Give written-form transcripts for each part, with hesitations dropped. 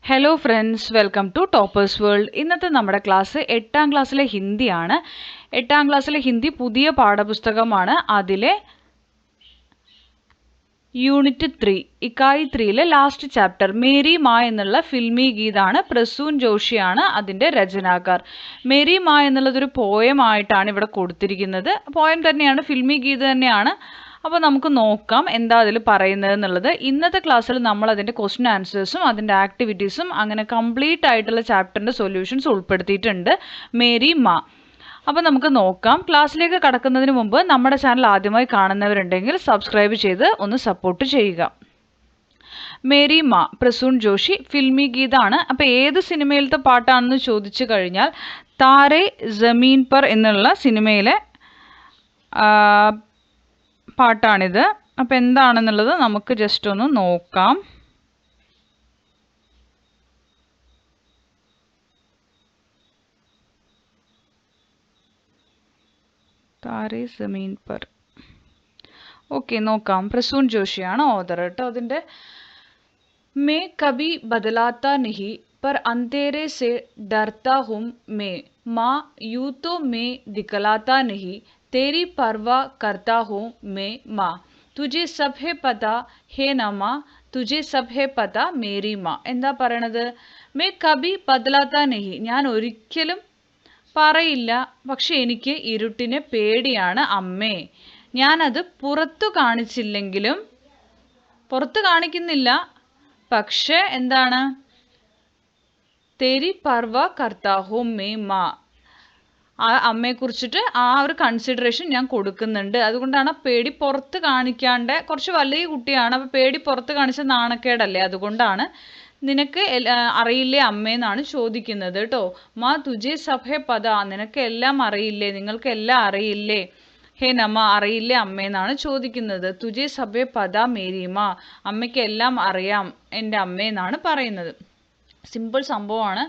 Hello friends, welcome to Toppers World. ഇന്നത്തെ നമ്മുടെ class 8ാം ക്ലാസ്സിലെ ഹിന്ദിയാണ്. 8ാം ക്ലാസ്സിലെ ഹിന്ദി പുതിയ പാഠപുസ്തകമാണ്. അതിലെ യൂണിറ്റ് 3 ഇക്കായി 3യിലെ ലാസ്റ്റ് ചാപ്റ്റർ മേരി മാ എന്നുള്ള ഫിൽമി ഗീതാണ്. പ്രസൂൻ ജോഷിയാണ് അതിൻ്റെ രചനാകാർ. മേരി മാ എന്നുള്ളതൊരു പോയം ആയിട്ടാണ് ഇവിടെ കൊടുത്തിരിക്കുന്നത്. പോയം തന്നെയാണ്, ഫിൽമി ഗീത് തന്നെയാണ്. അപ്പോൾ നമുക്ക് നോക്കാം എന്താ അതിൽ പറയുന്നത് എന്നുള്ളത്. ഇന്നത്തെ ക്ലാസ്സിൽ നമ്മൾ അതിൻ്റെ ക്വസ്റ്റ്യൻ ആൻസേഴ്സും അതിൻ്റെ ആക്ടിവിറ്റീസും അങ്ങനെ കംപ്ലീറ്റ് ആയിട്ടുള്ള ചാപ്റ്ററിൻ്റെ സൊല്യൂഷൻസ് ഉൾപ്പെടുത്തിയിട്ടുണ്ട് മേരി മാ. അപ്പോൾ നമുക്ക് നോക്കാം. ക്ലാസ്സിലേക്ക് കടക്കുന്നതിന് മുമ്പ് നമ്മുടെ ചാനൽ ആദ്യമായി കാണുന്നവരുണ്ടെങ്കിൽ സബ്സ്ക്രൈബ് ചെയ്ത് ഒന്ന് സപ്പോർട്ട് ചെയ്യുക. മേരി മാ, പ്രസൂൺ ജോഷി, ഫിൽമി ഗീതാണ്. അപ്പോൾ ഏത് സിനിമയിലത്തെ പാട്ടാണെന്ന് ചോദിച്ചു കഴിഞ്ഞാൽ താരെ ജമീൻ പർ എന്നുള്ള സിനിമയിലെ പാട്ടാണിത്. അപ്പോൾ എന്താണെന്നുള്ളത് നമുക്ക് ജസ്റ്റ് ഒന്ന് നോക്കാം. താരെ ജമീൻ പർ. ഓക്കെ, നോക്കാം. പ്രസൂൺ ജോഷിയാണ് ഓതർ കേട്ടോ. അതിൻ്റെ മേ കബി ബദലാത്ത നഹി पर अंधेरे से डरता हूँ मैं माँ यूं तो मैं दिखलाता नहीं तेरी परवाह करता हूँ मैं माँ तुझे सब है पता है ना माँ तुझे सब है पता मेरी माँ. എന്താ പറയണത്? മേ കബി ബദലാത്ത നഹി, ഞാൻ ഒരിക്കലും പറയില്ല, പക്ഷെ എനിക്ക് ഇരുട്ടിനെ പേടിയാണ് അമ്മേ. ഞാനത് പുറത്തു കാണിച്ചില്ലെങ്കിലും, പുറത്ത് കാണിക്കുന്നില്ല, പക്ഷെ എന്താണ്, തെരി പർവ കർത്താ ഹൂം മേ മാ, ആ അമ്മയെക്കുറിച്ചിട്ട് ആ ഒരു കൺസിഡറേഷൻ ഞാൻ കൊടുക്കുന്നുണ്ട്. അതുകൊണ്ടാണ് പേടി പുറത്ത് കാണിക്കാണ്ട്. കുറച്ച് വലിയ കുട്ടിയാണ്, അപ്പോൾ പേടി പുറത്ത് കാണിച്ച നാണക്കേടല്ലേ, അതുകൊണ്ടാണ്. നിനക്ക് അറിയില്ലേ അമ്മയെന്നാണ് ചോദിക്കുന്നത് കേട്ടോ. മാ തുജെ സഭേ പദ, നിനക്ക് എല്ലാം അറിയില്ലേ, നിങ്ങൾക്ക് എല്ലാം അറിയില്ലേ. ഹേ നമ, അറിയില്ലേ അമ്മയെന്നാണ് ചോദിക്കുന്നത്. തുജെ സഭേ പദ മേരിമ, അമ്മയ്ക്ക് എല്ലാം അറിയാം എൻ്റെ അമ്മയെന്നാണ് പറയുന്നത്. സിമ്പിൾ സംഭവമാണ്.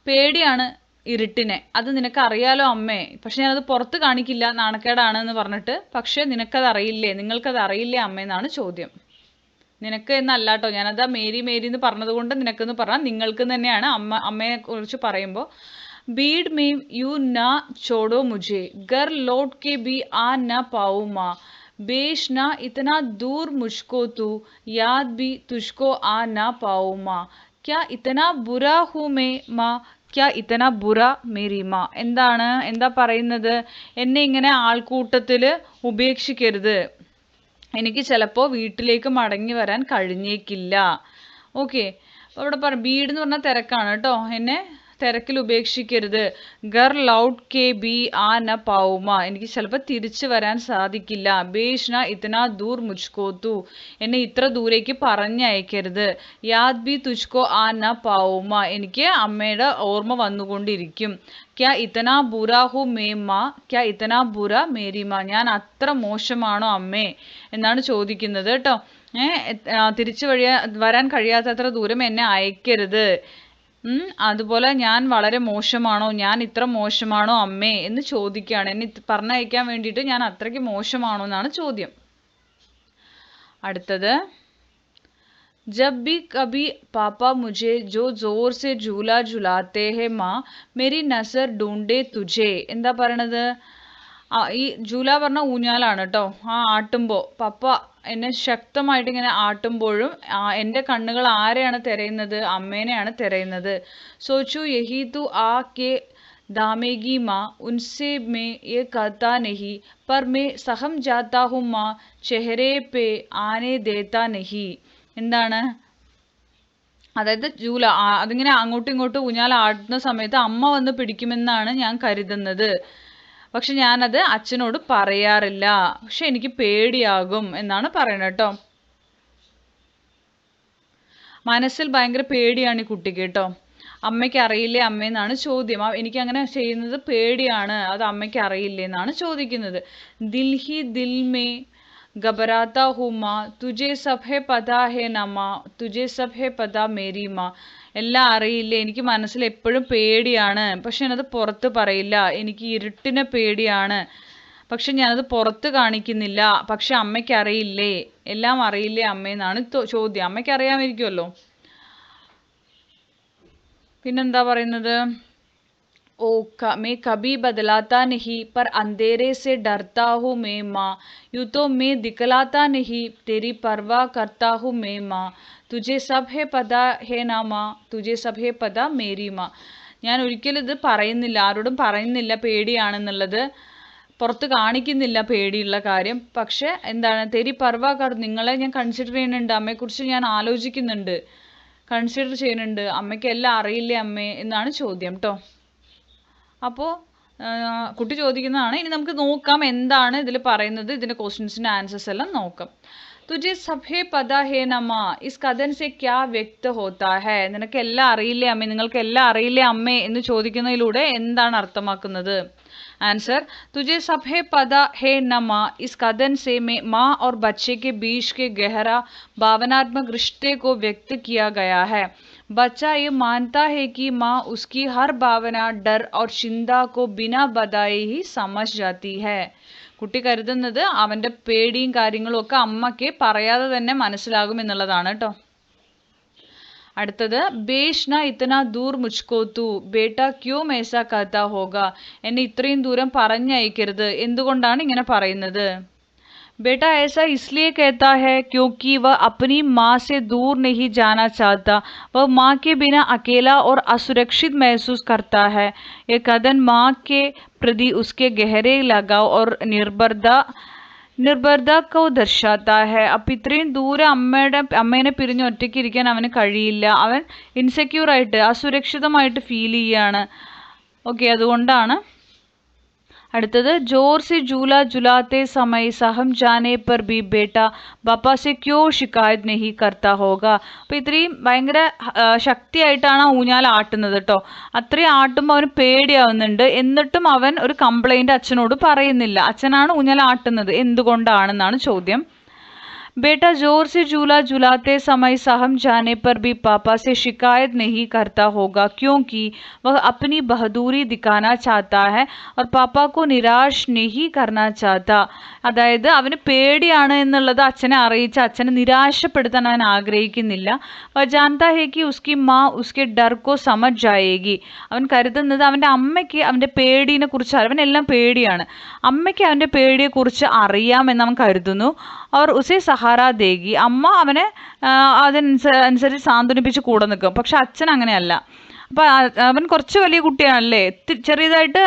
പേടിയാണ് ഇരുട്ടിനെ, അത് നിനക്ക് അറിയാലോ അമ്മേ, പക്ഷെ ഞാനത് പുറത്ത് കാണിക്കില്ല, നാണക്കേടാണ് എന്ന് പറഞ്ഞിട്ട്. പക്ഷെ നിനക്കത് അറിയില്ലേ, നിങ്ങൾക്കത് അറിയില്ലേ അമ്മയെന്നാണ് ചോദ്യം. നിനക്ക് എന്നല്ല കേട്ടോ, ഞാനത് മേരി മേരി എന്ന് പറഞ്ഞത് കൊണ്ട് നിനക്കെന്ന് പറഞ്ഞാൽ നിങ്ങൾക്ക് തന്നെയാണ്. അമ്മയെ കുറിച്ച് പറയുമ്പോൾ बीड़ में यूं ना छोड़ो मुझे घर लौट के भी आ ना पाऊँ माँ बेश ना इतना दूर मुझको तू याद भी तुझको आ ना पाऊँ माँ क्या इतना बुरा हूँ मैं माँ क्या इतना बुरा मेरी माँ. എന്താണ്, എന്താ പറയുന്നത്? എന്നെ ഇങ്ങനെ ആൾക്കൂട്ടത്തിൽ ഉപേക്ഷിക്കരുത്, എനിക്ക് ചിലപ്പോൾ വീട്ടിലേക്ക് മടങ്ങി വരാൻ കഴിഞ്ഞേക്കില്ല. ഓക്കെ, അപ്പോൾ ഇവിടെ വീട് എന്ന് പറഞ്ഞാൽ തിരക്കാണ് കേട്ടോ. എന്നെ തിരക്കിൽ ഉപേക്ഷിക്കരുത്. ഗർ ലൗട്ട് കെ ബി ആ ന പാവുമ, എനിക്ക് ചിലപ്പോൾ തിരിച്ചു വരാൻ സാധിക്കില്ല. ബേഷ്ന ഇത്തന ദൂർ മുജ്കോ തു, എന്നെ ഇത്ര ദൂരേക്ക് പറഞ്ഞയക്കരുത്. യാദ് ബി തുജ്കോ ആ ന പാവുമ, എനിക്ക് അമ്മയുടെ ഓർമ്മ വന്നുകൊണ്ടിരിക്കും. ക്യാ ഇത്തന ബുറ ഹു മേ മാ ക്യാ ഇത്തന ബുറ മേരി മാ, ഞാൻ അത്ര മോശമാണോ അമ്മേ എന്നാണ് ചോദിക്കുന്നത് കേട്ടോ. തിരിച്ചു വരാൻ കഴിയാത്തത്ര ദൂരം എന്നെ അയക്കരുത്. അതുപോലെ ഞാൻ വളരെ മോശമാണോ, ഞാൻ ഇത്ര മോശമാണോ അമ്മേ എന്ന് ചോദിക്കുകയാണ്. എന്നെ പറഞ്ഞയക്കാൻ വേണ്ടിയിട്ട് ഞാൻ അത്രയ്ക്ക് മോശമാണോ എന്നാണ് ചോദ്യം. അടുത്തത്, जब भी कभी पापा मुझे जो जोर से झूला झुलाते हैं माँ मेरी नजर ढूंढे तुझे. എന്താ പറയണത്? ഈ ജൂല പറഞ്ഞ ഊഞ്ഞാലാണ് കേട്ടോ. ആ ആട്ടുമ്പോൾ പപ്പ എന്നെ ശക്തമായിട്ട് ഇങ്ങനെ ആട്ടുമ്പോഴും എൻ്റെ കണ്ണുകൾ ആരെയാണ് തിരയുന്നത്? അമ്മേനെയാണ് തിരയുന്നത്. സോച്ചു യഹി തു ആ കെ दामेगी माँ उनसे मैं ये कहता नहीं पर मैं सहम जाता हूँ माँ चेहरे पे आने देता नहीं. എന്താണ്, അതായത് ജൂല അതിങ്ങനെ അങ്ങോട്ടും ഇങ്ങോട്ടും ഊഞ്ഞാൽ ആടുന്ന സമയത്ത് അമ്മ വന്ന് പിടിക്കുമെന്നാണ് ഞാൻ കരുതുന്നത്, പക്ഷെ ഞാനത് അച്ഛനോട് പറയാറില്ല, പക്ഷെ എനിക്ക് പേടിയാകും എന്നാണ് പറയുന്നത് കേട്ടോ. മനസ്സിൽ ഭയങ്കര പേടിയാണ് ഈ കുട്ടിക്ക് കേട്ടോ. അമ്മയ്ക്ക് അറിയില്ലേ അമ്മയെന്നാണ് ചോദ്യം. എനിക്ക് അങ്ങനെ ചെയ്യുന്നത് പേടിയാണ്, അത് അമ്മയ്ക്ക് അറിയില്ലേ എന്നാണ് ചോദിക്കുന്നത്. ദിൽ ഹി ദിൽ മേ घबराता हूँ माँ तुझे सब है पता है ना माँ तुझे सब है पता मेरी माँ. എല്ലാം അറിയില്ലേ, എനിക്ക് മനസ്സിൽ എപ്പോഴും പേടിയാണ്, പക്ഷെ ഞാനത് പുറത്ത് പറയില്ല. എനിക്ക് ഇരുട്ടിനെ പേടിയാണ്, പക്ഷെ ഞാനത് പുറത്ത് കാണിക്കുന്നില്ല. പക്ഷെ അമ്മയ്ക്ക് അറിയില്ലേ, എല്ലാം അറിയില്ലേ അമ്മയെന്നാണ് ചോദ്യം. അമ്മയ്ക്ക് അറിയാമായിരിക്കുമല്ലോ. പിന്നെന്താ പറയുന്നത്? ओ मैं कभी बदलाता नहीं पर अंधेरे से डरता हूँ मैं माँ, यूं तो मैं दिखलाता नहीं तेरी परवाह करता हूँ मैं माँ, तुझे सब है पता है ना माँ, तुझे सब है पता मेरी माँ. ഞാൻ ഒരിക്കലും ഇത് പറയുന്നില്ല, ആരോടും പറയുന്നില്ല പേടിയാണെന്നുള്ളത്, പുറത്ത് കാണിക്കുന്നില്ല പേടിയുള്ള കാര്യം. പക്ഷെ എന്താണ്, തെരി പർവാക്കർ, നിങ്ങളെ ഞാൻ കൺസിഡർ ചെയ്യുന്നുണ്ട്, അമ്മയെക്കുറിച്ച് ഞാൻ ആലോചിക്കുന്നുണ്ട്, കൺസിഡർ ചെയ്യുന്നുണ്ട്, അമ്മയ്ക്ക് എല്ലാം അറിയില്ലേ അമ്മേ എന്നാണ് ചോദ്യം കേട്ടോ. അപ്പോൾ കുട്ടി ചോദിക്കുന്നതാണ്. ഇനി നമുക്ക് നോക്കാം എന്താണ് ഇതിൽ പറയുന്നത്, ഇതിൻ്റെ ക്വസ്റ്റ്യൻസിൻ്റെ ആൻസേഴ്സ് എല്ലാം നോക്കാം. തുജെ സഭേ പതാ ഹേ നമ ഇസ് കഥൻ സെ ക്യാ വ്യക്ത ഹോത്താ ഹേ, നിനക്ക് എല്ലാം അറിയില്ലേ അമ്മേ, നിങ്ങൾക്ക് എല്ലാം അറിയില്ലേ അമ്മേ എന്ന് ചോദിക്കുന്നതിലൂടെ എന്താണ് അർത്ഥമാക്കുന്നത്? आंसर, तुझे सब है पता है न माँ, इस कथन से में माँ और बच्चे के बीच के गहरा भावनात्मक रिश्ते को व्यक्त किया गया है. बच्चा ये मानता है कि माँ उसकी हर भावना, डर और चिंता को बिना बताए ही समझ जाती है. കുട്ടി കരുതുന്നത് അവൻ്റെ പേടിയും കാര്യങ്ങളും ഒക്കെ അമ്മയ്ക്ക് പറയാതെ തന്നെ മനസ്സിലാകും എന്നുള്ളതാണ് കേട്ടോ. അടുത്തത്, ബേഷ് ന ഇത്തന ദൂർ മുച്ച്കോ തു ബേട്ട ക്യോം ഏസാ കഹതാ ഹോഗ, എന്നെ ഇത്രയും ദൂരം പറഞ്ഞയക്കരുത്, എന്തുകൊണ്ടാണ് ഇങ്ങനെ പറയുന്നത്? बेटा ऐसा इसलिए कहता है क्योंकि वह अपनी माँ से दूर नहीं जाना चाहता, वह माँ के बिना अकेला और असुरक्षित महसूस करता है. ये कथन माँ के प्रति उसके गहरे लगाव और നിർഭരത കോ ദർശാത്താ ഹെ. അപ്പം ഇത്രയും ദൂരം അമ്മേനെ പിരിഞ്ഞ് ഒറ്റയ്ക്ക് ഇരിക്കാൻ അവന് കഴിയില്ല, അവൻ ഇൻസെക്യൂറായിട്ട് അസുരക്ഷിതമായിട്ട് ഫീൽ ചെയ്യാണ്. ഓക്കെ, അതുകൊണ്ടാണ്. അടുത്തത്, जोर से झूला झुलाते समय सहम जाने पर भी बेटा पापा से क्यों शिकायत नहीं करता होगा. അപ്പോൾ ഇത്രയും ഭയങ്കര ശക്തിയായിട്ടാണ് ഊഞ്ഞാൽ ആട്ടുന്നത് കേട്ടോ. അത്രയും ആട്ടുമ്പോൾ അവന് പേടിയാവുന്നുണ്ട്, എന്നിട്ടും അവൻ ഒരു കംപ്ലൈൻറ്റ് അച്ഛനോട് പറയുന്നില്ല. അച്ഛനാണ് ഊഞ്ഞാൽ ആട്ടുന്നത്, എന്തുകൊണ്ടാണെന്നാണ് ചോദ്യം. बेटा जोर से झूला झुलाते समय सहम जाने पर भी पापा से शिकायत नहीं करता होगा क्योंकि वह अपनी बहादुरी दिखाना चाहता है और पापा को निराश नहीं करना चाहता. അതായത് അവന് പേടിയാണ് എന്നുള്ളത് അച്ഛനെ അറിയിച്ച് അച്ഛനെ നിരാശപ്പെടുത്താൻ അവൻ ആഗ്രഹിക്കുന്നില്ല. വ ജാൻതാ ഹേ കി ഉസ്കി മാ ഉസ്കെ ഡർ കോ സമജ് ജായേഗി, അവൻ കരുതുന്നത് അവൻ്റെ അമ്മയ്ക്ക് അവൻ്റെ പേടിനെ കുറിച്ച്, അവനെല്ലാം പേടിയാണ്, അമ്മയ്ക്ക് അവൻ്റെ പേടിയെക്കുറിച്ച് അറിയാമെന്ന് അവൻ കരുതുന്നു. അവർ ഉസേ സഹാര ദേഗി, അമ്മ അവനെ അതനുസരിച്ച് സാന്ത്വനിപ്പിച്ച് കൂടെ നിൽക്കും. പക്ഷെ അച്ഛൻ അങ്ങനെയല്ല. അപ്പോൾ അവൻ കുറച്ച് വലിയ കുട്ടിയാണല്ലേ, ചെറിയതായിട്ട്,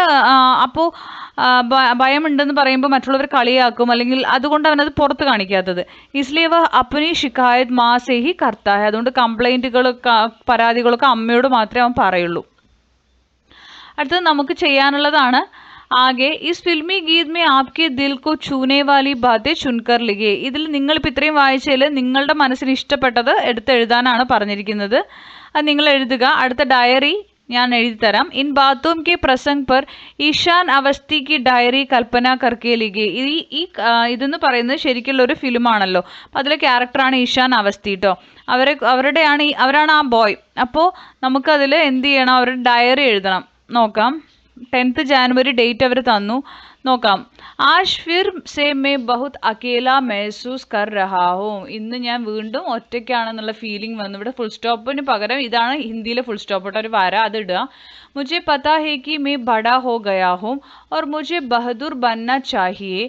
അപ്പോൾ ഭയമുണ്ടെന്ന് പറയുമ്പോൾ മറ്റുള്ളവർ കളിയാക്കും, അല്ലെങ്കിൽ അതുകൊണ്ട് അവനത് പുറത്ത് കാണിക്കാത്തത്. ഇസ്ലിയെ വ അപ്പനി ഷിക്കായത് മാ സേ ഹി കർത്താ ഹെ, അതുകൊണ്ട് കംപ്ലൈൻറ്റുകളൊക്കെ പരാതികളൊക്കെ അമ്മയോട് മാത്രമേ അവൻ പറയുള്ളൂ. അടുത്തത് നമുക്ക് ചെയ്യാനുള്ളതാണ്. ആകെ ഇസ് ഫിൽമി ഗീത് മേ ആപ്കെ ദിൽ കോ ഛൂനെ വാലി ബാത്തെ ചുൻകർ ലിഖേ. ഇതിൽ നിങ്ങളിപ്പോൾ ഇത്രയും വായിച്ചതിൽ നിങ്ങളുടെ മനസ്സിന് ഇഷ്ടപ്പെട്ടത് എടുത്തെഴുതാനാണ് പറഞ്ഞിരിക്കുന്നത്. അത് നിങ്ങൾ എഴുതുക. അടുത്ത ഡയറി ഞാൻ എഴുതി തരാം. ഇൻ ബാത്തോം കെ പ്രസംഗ് പർ ഈശാൻ അവസ്ഥി കി ഡയറി കൽപ്പന കർക്കെ ലിഖേ. ഇതെന്ന് പറയുന്നത് ശരിക്കുള്ള ഒരു ഫിലിമാണല്ലോ. അപ്പോൾ അതിലെ ക്യാരക്ടറാണ് ഈശാൻ അവസ്ഥി കേട്ടോ. അവരാണ് ആ ബോയ്. അപ്പോൾ നമുക്കതിൽ എന്ത് ചെയ്യണം, അവരുടെ ഡയറി എഴുതണം. നോക്കാം, 10th ജാനുവരി ഡേറ്റ് അവർ തന്നു. നോക്കാം. ആജ് ഫിർ സേ മേ ബഹുത് അക്കേല മെഹസൂസ് കർ രഹാ ഹോ. ഇന്ന് ഞാൻ വീണ്ടും ഒറ്റയ്ക്കാണെന്നുള്ള ഫീലിംഗ് വന്നു. ഇവിടെ ഫുൾ സ്റ്റോപ്പിന് പകരം ഇതാണ് ഹിന്ദിയിലെ ഫുൾ സ്റ്റോപ്പ് കേട്ടോ, ഒരു വര അത് ഇടുക. മുझे पता है कि मैं बड़ा हो गया हूँ और मुझे बहादुर बनना चाहिए,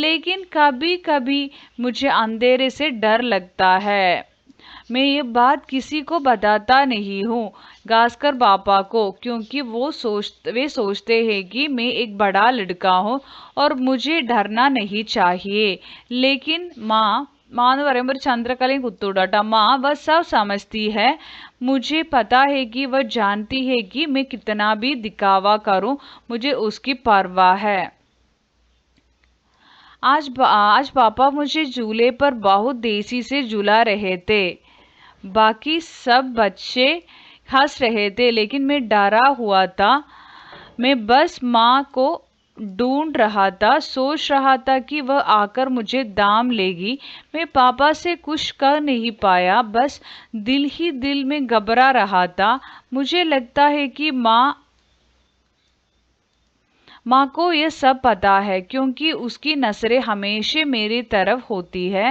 लेकिन कभी कभी मुझे अंधेरे से डर लगता है. मैं ये बात किसी को बताता नहीं हूँ, खासकर पापा को, क्योंकि वे सोचते हैं कि मैं एक बड़ा लड़का हूँ और मुझे डरना नहीं चाहिए. लेकिन माँ എന്ന് പറയുമ്പോൾ ഒരു ചന്ദ്രക്കലയും കുത്തൂടാ കേട്ടോ. माँ वह सब समझती है, मुझे पता है कि वह जानती है कि मैं कितना भी दिखावा करूँ मुझे उसकी परवाह है. आज पापा मुझे झूले पर बहुत देसी से झूला रहे थे. बाकी सब बच्चे हंस रहे थे, लेकिन मैं डरा हुआ था. मैं बस माँ को ढूंढ रहा था, सोच रहा था कि वह आकर मुझे दाम लेगी. मैं पापा से कुछ कर नहीं पाया, बस दिल ही दिल में घबरा रहा था. मुझे लगता है कि माँ को यह सब पता है, क्योंकि उसकी नजरें हमेशा मेरी तरफ होती है.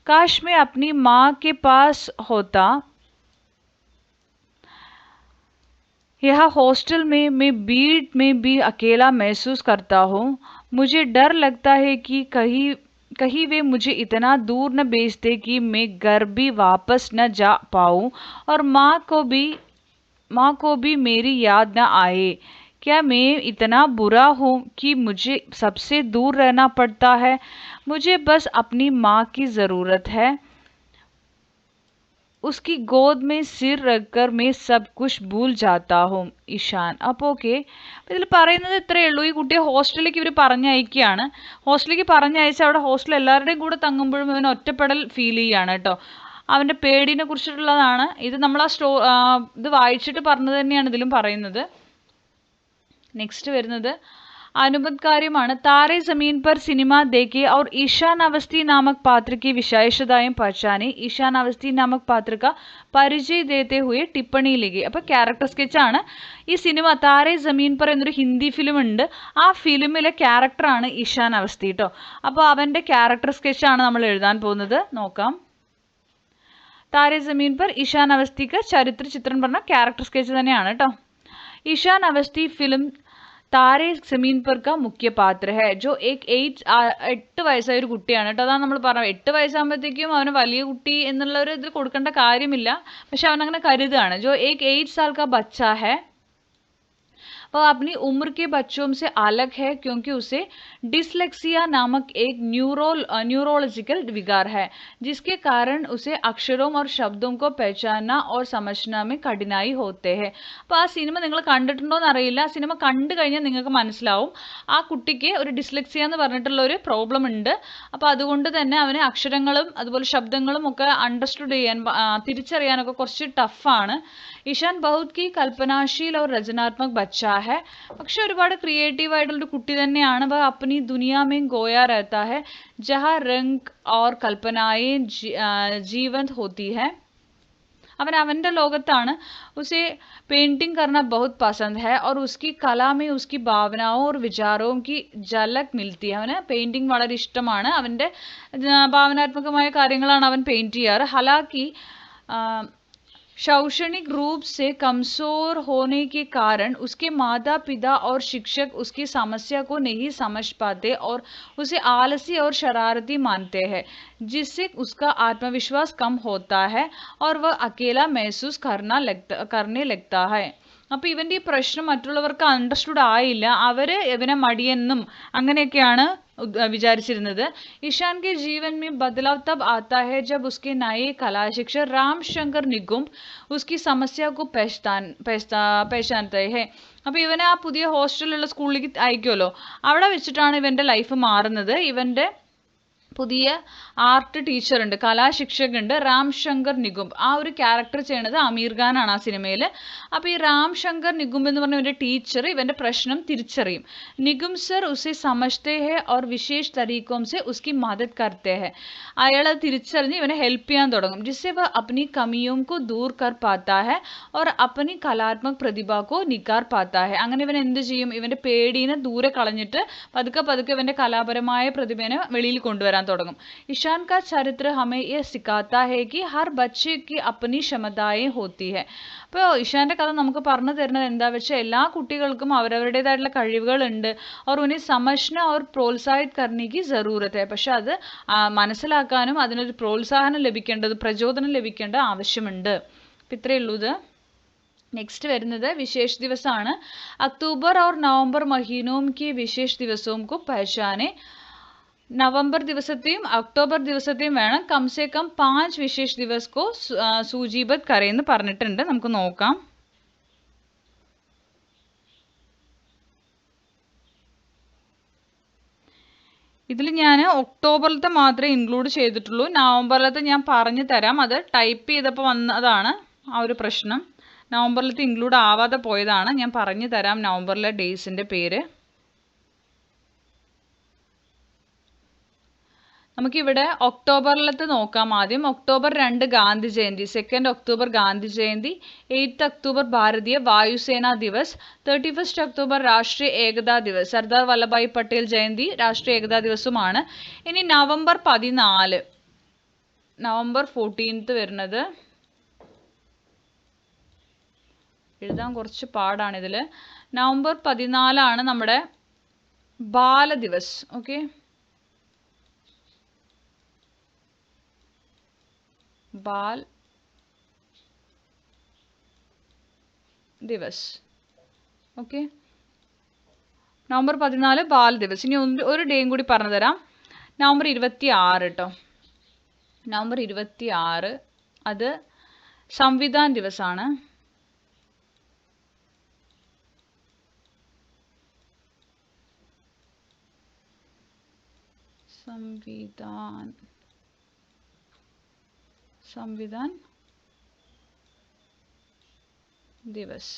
काश मैं अपनी माँ के पास होता. यहाँ हॉस्टल में मैं भीड़ में भी अकेला महसूस करता हूँ। मुझे डर लगता है कि कहीं कहीं वे मुझे इतना दूर न भेज दे कि मैं घर भी वापस न जा पाऊँ और माँ को भी मेरी याद न आए। क्या मैं इतना बुरा हूँ कि मुझे सबसे दूर रहना पड़ता है? मुझे बस अपनी माँ की ज़रूरत है। उसकी गोद में സിർ रखकर मैं सब कुछ भूल जाता हूँ ഇഷാൻ. അപ്പോൾ ഓക്കെ, ഇതിൽ പറയുന്നത് ഇത്രയേ ഉള്ളൂ. ഈ കുട്ടിയെ ഹോസ്റ്റലിലേക്ക് ഇവർ പറഞ്ഞയക്കുകയാണ്. ഹോസ്റ്റലിലേക്ക് പറഞ്ഞയച്ച് അവിടെ ഹോസ്റ്റലിൽ എല്ലാവരുടെയും കൂടെ തങ്ങുമ്പോഴും അവന് ഒറ്റപ്പെടൽ ഫീൽ ചെയ്യുകയാണ് കേട്ടോ. അവൻ്റെ പേടിനെ കുറിച്ചിട്ടുള്ളതാണ് ഇത്. നമ്മൾ ഇത് വായിച്ചിട്ട് പറഞ്ഞത് തന്നെയാണ് ഇതിലും പറയുന്നത്. നെക്സ്റ്റ് വരുന്നത് अनुबंधकार्यമാണ്. तारे ज़मीन पर सिनेमा देखे और ईशान अवस्थी नामक पात्र की विशेषताएं पहचाने. ईशान अवस्थी नामक पात्र का പരിചയ देते हुए ടിപ്പണി लिखे. അപ്പോൾ ക്യാരക്ടർ സ്കെച്ചാണ്. ഈ സിനിമ താരെ ജമീൻ पर എന്നൊരു ഹിന്ദി ഫിലിം ഉണ്ട്. ആ ഫിലിമിലെ ക്യാരക്ടറാണ് ഇഷാൻ അവസ്ഥി കേട്ടോ. അപ്പോൾ അവൻ്റെ ക്യാരക്ടർ സ്കെച്ചാണ് നമ്മൾ എഴുതാൻ പോകുന്നത്. നോക്കാം. താരെ ജമീൻ पर ईशान अवस्थी का ചരിത്ര ചിത്രം പറഞ്ഞ ക്യാരക്ടർ സ്കെച്ച് തന്നെയാണ് കേട്ടോ. ईशान अवस्थी फिल्म താരെ സമീൻ पर का മുഖ്യ പാത്ര है जो एक 8 വയസ്സായ ഒരു കുട്ടിയാണ് കേട്ടോ. അതാണ് നമ്മൾ പറഞ്ഞത്. 8 വയസ്സാകുമ്പോഴത്തേക്കും അവന് വലിയ കുട്ടി എന്നുള്ള ഒരു ഇതിൽ കൊടുക്കേണ്ട കാര്യമില്ല, പക്ഷെ അവനങ്ങനെ കരുതുകയാണ്. जो एक 8 साल का बच्चा है वह अपनी उम्र के बच्चों से अलग है क्योंकि उसे डिसलेक्सिया नामक एक न्यूरोलॉजिकल विकार है जिसके कारण उसे अक्षरों और शब्दों को पहचानना और समझना में कठिनाई होते हैं. അപ്പോൾ ആ സിനിമ നിങ്ങൾ കണ്ടിട്ടുണ്ടോയെന്ന് അറിയില്ല. ആ സിനിമ കണ്ടു കഴിഞ്ഞാൽ നിങ്ങൾക്ക് മനസ്സിലാവും ആ കുട്ടിക്ക് ഒരു ഡിസ്ലെക്സിയ എന്ന് പറഞ്ഞിട്ടുള്ള ഒരു പ്രോബ്ലം ഉണ്ട്. അപ്പോൾ അതുകൊണ്ട് തന്നെ അവന് അക്ഷരങ്ങളും അതുപോലെ ശബ്ദങ്ങളും ഒക്കെ അണ്ടർസ്റ്റുഡ് ചെയ്യാൻ തിരിച്ചറിയാനൊക്കെ കുറച്ച് ടഫാണ്. ഇഷാൻ ബഹുത് की कल्पनाशील और रचनात्मक बच्चा है. പക്ഷെ ഒരുപാട് ക്രിയേറ്റീവ് ആയിട്ടുള്ളൊരു കുട്ടി തന്നെയാണ്. वह अपनी दुनिया में गोया रहता है जहाँ रंग और कल्पनाएं जीवंत होती है. അവൻ അവൻ്റെ ലോകത്താണ്. उसे पेंटिंग करना बहुत पसंद है और उसकी कला में उसकी भावनाओं और विचारों की झलक मिलती है. അവന് പെയിൻറ്റിങ് വളരെ ഇഷ്ടമാണ്. അവൻ്റെ ഭാവനാത്മകമായ കാര്യങ്ങളാണ് അവൻ പെയിൻറ്റ് ചെയ്യാറ്. हालांकि शैक्षणिक रूप से कमजोर होने के कारण उसके माता पिता और शिक्षक उसकी समस्या को नहीं समझ पाते और उसे आलसी और शरारती मानते हैं जिससे उसका आत्मविश्वास कम होता है और वह अकेला महसूस करने लगता है. അപ്പോൾ ഇവൻ്റെ ഈ പ്രശ്നം മറ്റുള്ളവർക്ക് അണ്ടർസ്റ്റുഡ് ആയില്ല. അവർ ഇവനെ മടിയെന്നും അങ്ങനെയൊക്കെയാണ് विचारिचिरुन्नது. ईशान के जीवन में बदलाव तब आता है जब उसके नए कला शिक्षक राम शंकर निगुम्ब उसकी समस्या को पहचानते हैं. അപ്പോൾ ഇവനെ ആ പുതിയ ഹോസ്റ്റലിലുള്ള സ്കൂളിലേക്ക് അയക്കുമല്ലോ, അവിടെ വെച്ചിട്ടാണ് ഇവൻ്റെ ലൈഫ് മാറുന്നത്. ഇവൻ്റെ പുതിയ ആർട്ട് ടീച്ചർ ഉണ്ട്, കലാശിക്ഷകനുണ്ട്, രാം ശങ്കർ നിഗുംബ്. ആ ഒരു ക്യാരക്ടർ ചെയ്യണത് അമീർ ഖാനാണ് ആ സിനിമയിൽ. അപ്പോൾ ഈ രാം ശങ്കർ നിഗുംബ് എന്ന് പറഞ്ഞ ഇവൻ്റെ ടീച്ചർ ഇവൻ്റെ പ്രശ്നം തിരിച്ചറിയും. നിഗുംബ് സർ ഉസെ സമജ്തേ ഹെ और विशेष तरीकों से उसकी मदद करते हैं. അയാൾ അത് തിരിച്ചറിഞ്ഞ് ഇവനെ ഹെൽപ്പ് ചെയ്യാൻ തുടങ്ങും. जिससे वह अपनी कमियों को दूर कर पाता है और अपनी कलात्मक प्रतिभा को निखार पाता है. അങ്ങനെ ഇവൻ എന്ത് ചെയ്യും? ഇവൻ്റെ പേടിനെ ദൂരെ കളഞ്ഞിട്ട് പതുക്കെ പതുക്കെ ഇവൻ്റെ കലാപരമായ പ്രതിഭനെ വെളിയിൽ കൊണ്ടുവരാൻ തുടങ്ങും. ईशान का चरित्र हमें ये सिखाता है कि हर बच्चे की अपनी क्षमताएं होती है. അപ്പോൾ ഇഷാൻ്റെ കഥ നമുക്ക് പറഞ്ഞു തരുന്നത് എന്താ വെച്ചാൽ എല്ലാ കുട്ടികൾക്കും അവരവരുടേതായിട്ടുള്ള കഴിവുകളുണ്ട്. और उन्हें समझना और प्रोत्साहित करने की ज़रूरत है. പക്ഷെ അത് മനസ്സിലാക്കാനും അതിനൊരു പ്രോത്സാഹനം ലഭിക്കേണ്ടത്, പ്രചോദനം ലഭിക്കേണ്ട ആവശ്യമുണ്ട്. അപ്പം ഇത്രയേ ഉള്ളൂ ഇത്. नेक्स्ट വരുന്നത് विशेष दिवसाണ്. अक्टूबर और नवंबर महीनों के विशेष दिवसों को पहचाने. नवंबर ദിവസത്തെയും ഒക്ടോബർ ദിവസത്തെയും വേണം कम से कम 5 विशेष दिवस को सूचीबद्ध करें എന്ന് പറഞ്ഞിട്ടുണ്ട്. നമുക്ക് നോക്കാം. ഇതിൽ ഞാൻ ഒക്ടോബറിലത്തെ മാത്രമേ ഇൻക്ലൂഡ് ചെയ്തിട്ടുള്ളൂ. നവംബറിലത്തെ ഞാൻ പറഞ്ഞു തരാം. അത് ടൈപ്പ് ചെയ്തപ്പോൾ വന്നതാണ് ആ ഒരു പ്രശ്നം. നവംബറിലത്തെ ഇൻക്ലൂഡ് ആവാതെ പോയതാണ്. ഞാൻ പറഞ്ഞു തരാം നവംബറിലെ ഡേയ്സിൻ്റെ പേര്. നമുക്കിവിടെ ഒക്ടോബറിലത്തെ നോക്കാം ആദ്യം. October 2 Gandhi Jayanti, 2 October Gandhi Jayanti, 8 October Bharatiya Vayusena Divas, 31 October രാഷ്ട്രീയ ഏകതാ ദിവസ്, സർദാർ വല്ലഭായ് പട്ടേൽ ജയന്തി രാഷ്ട്രീയ ഏകതാ ദിവസവുമാണ്. ഇനി നവംബർ 14, നവംബർ 14 വരുന്നത് എഴുതാൻ കുറച്ച് പാടാണിതിൽ. നവംബർ 14 നമ്മുടെ ബാലദിവസ്. ഓക്കെ, ബാൽ ദിവസ്. ഓക്കെ, നവംബർ 14 ബാൽ ദിവസ്. ഇനി ഒരു ഡേയും കൂടി പറഞ്ഞു തരാം. നവംബർ 26 കേട്ടോ. നവംബർ 26 അത് സംവിധാൻ ദിവസാണ്. സംവിധാൻ ദിവസ്.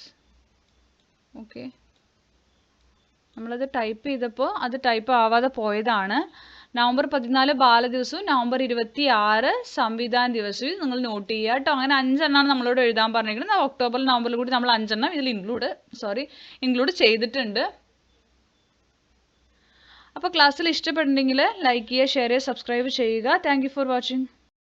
ഓക്കെ, നമ്മളത് ടൈപ്പ് ചെയ്തപ്പോൾ അത് ടൈപ്പ് ആവാതെ പോയതാണ്. നവംബർ 14 ബാലദിവസവും നവംബർ 26 സംവിധാൻ ദിവസവും നിങ്ങൾ നോട്ട് ചെയ്യുക കേട്ടോ. അങ്ങനെ 5 എണ്ണമാണ് നമ്മളോട് എഴുതാൻ പറഞ്ഞിരിക്കുന്നത്. ഒക്ടോബറിൽ നവംബറിൽ കൂടി നമ്മൾ 5 എണ്ണം ഇതിൽ ഇൻക്ലൂഡ് ചെയ്തിട്ടുണ്ട്. അപ്പോൾ ക്ലാസ്സിൽ ഇഷ്ടപ്പെട്ടിട്ടുണ്ടെങ്കിൽ ലൈക്ക് ചെയ്യുക, ഷെയർ ചെയ്യുക, സബ്സ്ക്രൈബ് ചെയ്യുക. Thank you for watching.